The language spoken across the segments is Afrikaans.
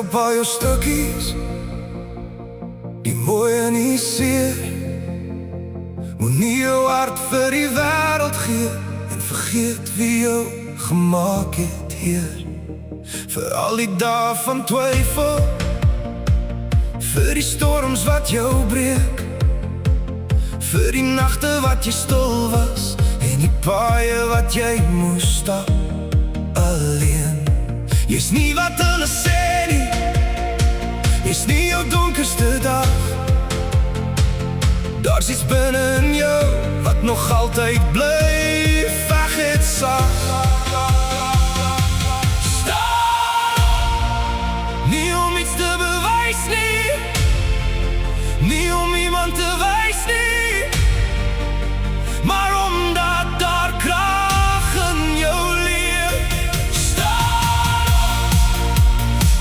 op al jou stukkies, die mooi en die seer. Moenie jou hart vir die wêreld gee en vergeet wie jou gemaak het, Heer. Vir al die dae van twyfel, vir die storms wat jou breek, vir die nagte wat jy stil was en die paaie wat jy moes stap alleen. Jy's nie wat hulle sê nie, jy's nie jou donkerste dag. Daar's iets binne in jou wat nog altyd bly veg het sag. Nie om iets te bewys nie, nie om iemand te wys nie, maar omdat daar krag in jou leef. Staan op,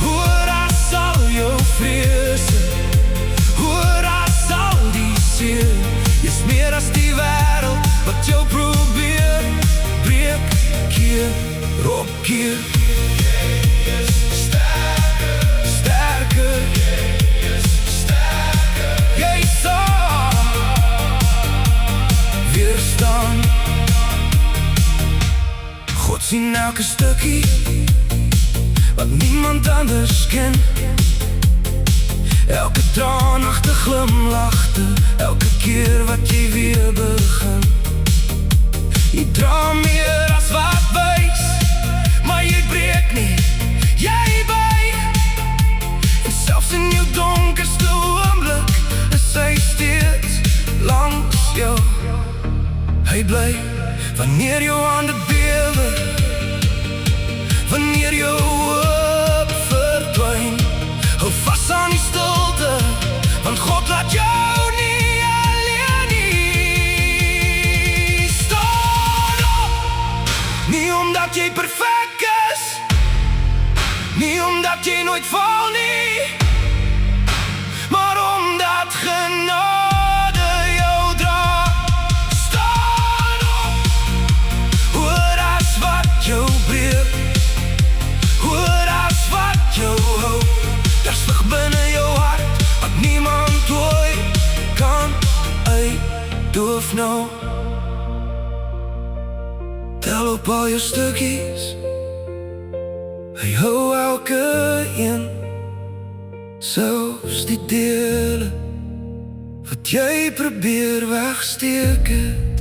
hoor as al jou vrese, hoor as al die seer. Jy's meer as die wêreld wat jou probeer breek, keer op keer. God sien elke stukkie wat niemand anders ken, elke traan agter glimlagte, elke keer wat jy weer begin. Jy dra meer as wat wys, maar jy breek nie, jy buig. En selfs in jou donkerste oomblik is hy steeds langs jou. Hy bly wanneer jou hande bewe, wanneer jou hoop verdwyn. Hou vas aan die stilte, want God laat jou nie alleen nie. Staan op, nie omdat jy perfek is, nie omdat jy nooit val nie, maar omdat genade jou dra. Staan op, hoor as wat jou breek, hoor as wat jou hou. Daar's lig binne jou hart wat niemand ooit kan uitdoof nou. Tel op al jou stukkies, hy hou elke een, selfs die dele wat jy probeer wegsteek het.